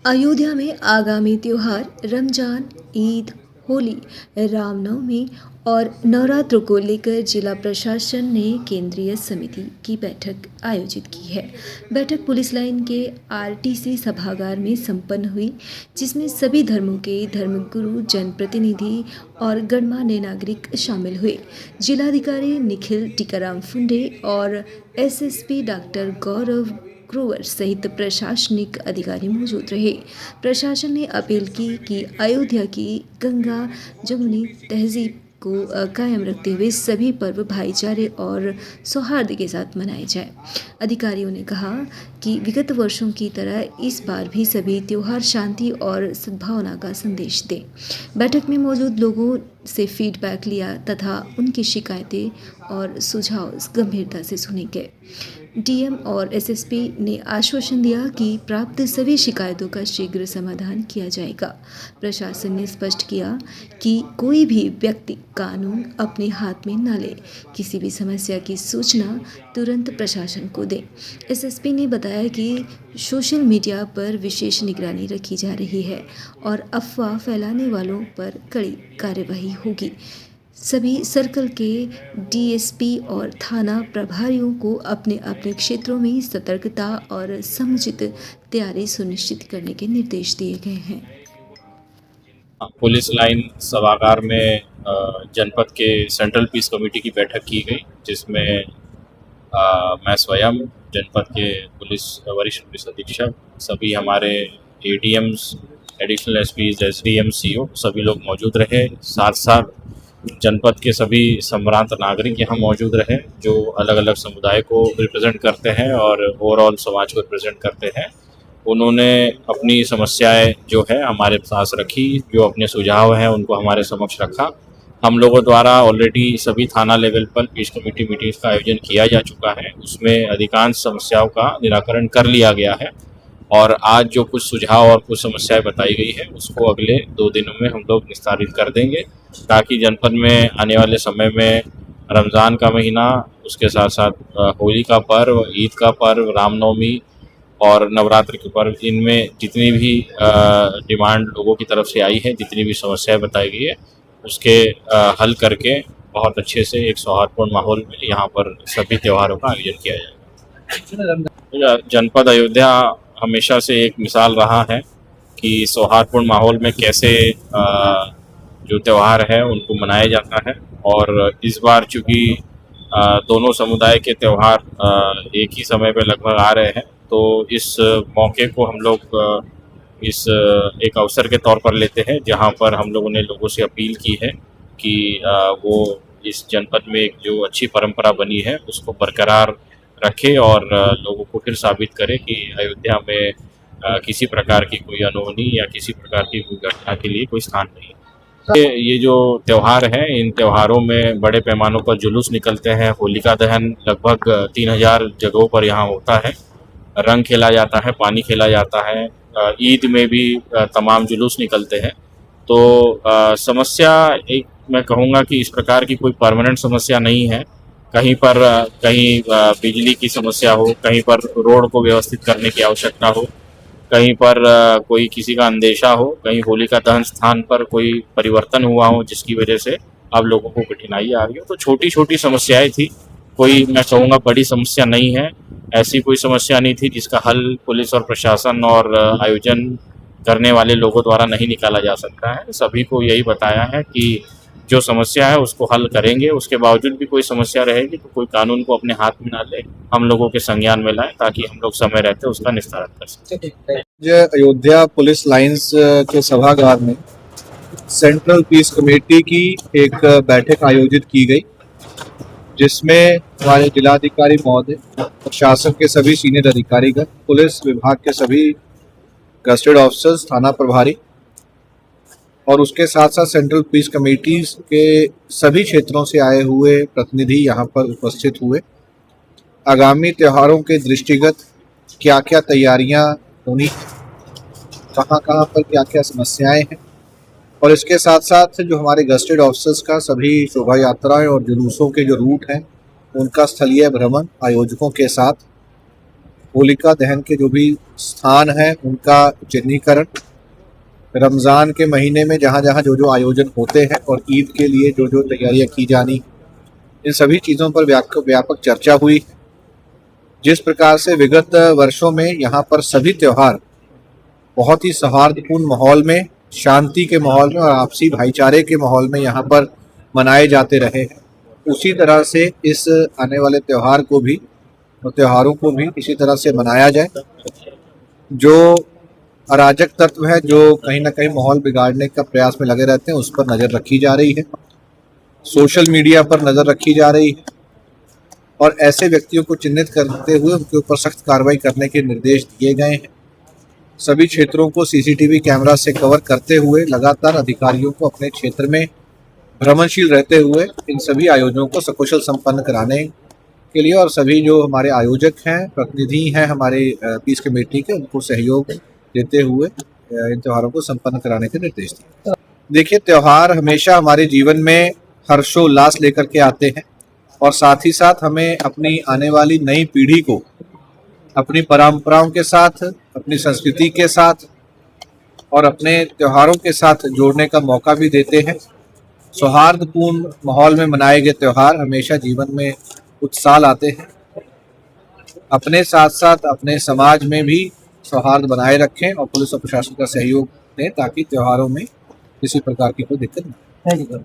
अयोध्या में आगामी त्योहार रमजान, ईद, होली, रामनवमी और नवरात्र को लेकर जिला प्रशासन ने केंद्रीय समिति की बैठक आयोजित की है। बैठक पुलिस लाइन के आरटीसी सभागार में संपन्न हुई, जिसमें सभी धर्मों के धर्मगुरु, जनप्रतिनिधि और गणमान्य नागरिक शामिल हुए। जिलाधिकारी निखिल टीकाराम फुंडे और एसएसपी डॉक्टर गौरव ग्रोवर सहित प्रशासनिक अधिकारी मौजूद रहे। प्रशासन ने अपील की कि अयोध्या की गंगा जमुनी तहजीब को कायम रखते हुए सभी पर्व भाईचारे और सौहार्द के साथ मनाए जाए। अधिकारियों ने कहा कि विगत वर्षों की तरह इस बार भी सभी त्योहार शांति और सद्भावना का संदेश दें। बैठक में मौजूद लोगों से फीडबैक लिया तथा उनकी शिकायतें और सुझाव गंभीरता से सुने गए। डीएम और एसएसपी ने आश्वासन दिया कि प्राप्त सभी शिकायतों का शीघ्र समाधान किया जाएगा। प्रशासन ने स्पष्ट किया कि कोई भी व्यक्ति कानून अपने हाथ में न ले, किसी भी समस्या की सूचना तुरंत प्रशासन को दे। एसएसपी ने बताया कि सोशल मीडिया पर विशेष निगरानी रखी जा रही है और अफवाह फैलाने वालों पर कड़ी कार्यवाही होगी। सभी सर्कल के डीएसपी और थाना प्रभारियों को अपने अपने क्षेत्रों में सतर्कता और समुचित तैयारी सुनिश्चित करने के निर्देश दिए गए हैं। पुलिस लाइन सभागार में जनपद के सेंट्रल पीस कमेटी की बैठक की गई, जिसमें मैं स्वयं, जनपद के वरिष्ठ पुलिस अधीक्षक, सभी हमारे एडीएम्स, एडिशनल एसपीज, एसडीएम, सीओ सभी लोग मौजूद रहे। साथ साथ जनपद के सभी सम्भ्रांत नागरिक यहाँ मौजूद रहे, जो अलग अलग समुदाय को रिप्रेजेंट करते हैं और ओवरऑल समाज को रिप्रेजेंट करते हैं। उन्होंने अपनी समस्याएं जो है हमारे पास रखी, जो अपने सुझाव हैं उनको हमारे समक्ष रखा। हम लोगों द्वारा ऑलरेडी सभी थाना लेवल पर पीस कमेटी मीटिंग्स का आयोजन किया जा चुका है। उसमें अधिकांश समस्याओं का निराकरण कर लिया गया है और आज जो कुछ सुझाव और कुछ समस्याएं बताई गई है उसको अगले 2 दिनों में हम लोग निस्तारित कर देंगे, ताकि जनपद में आने वाले समय में रमज़ान का महीना, उसके साथ साथ होली का पर्व, ईद का पर्व, रामनवमी और नवरात्र के पर्व, इनमें जितनी भी डिमांड लोगों की तरफ से आई है, जितनी भी समस्याएं बताई गई है, उसके हल करके बहुत अच्छे से एक सौहार्दपूर्ण माहौल में यहाँ पर सभी त्योहारों का आयोजन किया जाएगा। जनपद अयोध्या हमेशा से एक मिसाल रहा है कि सौहार्दपूर्ण माहौल में कैसे जो त्यौहार है उनको मनाया जाता है। और इस बार चूँकि दोनों समुदाय के त्यौहार एक ही समय पे लगभग आ रहे हैं, तो इस मौके को हम लोग इस एक अवसर के तौर पर लेते हैं, जहां पर हम लोगों ने लोगों से अपील की है कि वो इस जनपद में एक जो अच्छी परंपरा बनी है उसको बरकरार रखे और लोगों को फिर साबित करे कि अयोध्या में किसी प्रकार की कोई अनहोनी या किसी प्रकार की कोई घटना के लिए कोई स्थान नहीं है। ये जो त्यौहार है, इन त्योहारों में बड़े पैमानों पर जुलूस निकलते हैं। होलिका दहन लगभग 3000 जगहों पर यहाँ होता है, रंग खेला जाता है, पानी खेला जाता है। ईद में भी तमाम जुलूस निकलते हैं। तो समस्या एक मैं कहूँगा कि इस प्रकार की कोई परमानेंट समस्या नहीं है। कहीं पर बिजली की समस्या हो, कहीं पर रोड को व्यवस्थित करने की आवश्यकता हो, कहीं पर कोई किसी का अंदेशा हो, कहीं होलिका दहन स्थान पर कोई परिवर्तन हुआ हो जिसकी वजह से अब लोगों को कठिनाई आ रही हो, तो छोटी छोटी समस्याएं थी, कोई मैं कहूँगा बड़ी समस्या नहीं है। ऐसी कोई समस्या नहीं थी जिसका हल पुलिस और प्रशासन और आयोजन करने वाले लोगों द्वारा नहीं निकाला जा सकता है। सभी को यही बताया है कि जो समस्या है उसको हल करेंगे। उसके बावजूद भी कोई समस्या रहेगी तो कोई कानून को अपने हाथ में ना ले, हम लोगों के संज्ञान में लाए, ताकि हम लोग समय रहते उसका निस्तारण कर सकें। अयोध्या पुलिस लाइंस के सभागार में सेंट्रल पीस कमेटी की एक बैठक आयोजित की गई, जिसमें हमारे जिलाधिकारी महोदय, प्रशासन के सभी सीनियर अधिकारीगण, पुलिस विभाग के सभी गस्टेड ऑफिसर्स, थाना प्रभारी और उसके साथ साथ सेंट्रल पीस कमेटीज के सभी क्षेत्रों से आए हुए प्रतिनिधि यहाँ पर उपस्थित हुए। आगामी त्योहारों के दृष्टिगत क्या क्या तैयारियाँ होनी, कहाँ कहाँ पर क्या क्या समस्याएं हैं, और इसके साथ साथ जो हमारे गस्टेड ऑफिसर्स का सभी शोभा यात्राएं और जुलूसों के जो रूट हैं उनका स्थलीय भ्रमण आयोजकों के साथ, होलिका दहन के जो भी स्थान हैं उनका चिन्हीकरण, रमज़ान के महीने में जहाँ जहाँ जो जो आयोजन होते हैं और ईद के लिए जो जो तैयारियाँ की जानी, इन सभी चीज़ों पर व्यापक चर्चा हुई। जिस प्रकार से विगत वर्षों में यहाँ पर सभी त्यौहार बहुत ही सौहार्दपूर्ण माहौल में, शांति के माहौल में और आपसी भाईचारे के माहौल में यहाँ पर मनाए जाते रहे हैं, उसी तरह से इस आने वाले त्यौहार को भी और त्योहारों को भी इसी तरह से मनाया जाए। जो अराजक तत्व है, जो कहीं ना कहीं माहौल बिगाड़ने का प्रयास में लगे रहते हैं, उस पर नज़र रखी जा रही है, सोशल मीडिया पर नज़र रखी जा रही है और ऐसे व्यक्तियों को चिन्हित करते हुए उनके ऊपर सख्त कार्रवाई करने के निर्देश दिए गए हैं। सभी क्षेत्रों को सीसीटीवी कैमरा से कवर करते हुए लगातार अधिकारियों को अपने क्षेत्र में भ्रमणशील रहते हुए इन सभी आयोजनों को सकुशल संपन्न कराने के लिए और सभी जो हमारे आयोजक हैं, प्रतिनिधि हैं हमारे पीस कमेटी के, उनको सहयोग देते हुए इन त्योहारों को संपन्न कराने के निर्देश दिए। देखिए, त्यौहार हमेशा हमारे जीवन में हर्षोल्लास लेकर के आते हैं और साथ ही साथ हमें अपनी आने वाली नई पीढ़ी को अपनी परंपराओं के साथ, अपनी संस्कृति के साथ और अपने त्योहारों के साथ जोड़ने का मौका भी देते हैं। सौहार्दपूर्ण माहौल में मनाए गए त्यौहार हमेशा जीवन में उत्साह लाते हैं। अपने साथ साथ अपने समाज में भी सौहार्द बनाए रखें और पुलिस और प्रशासन का सहयोग दें ताकि त्योहारों में किसी प्रकार की कोई दिक्कत न हो।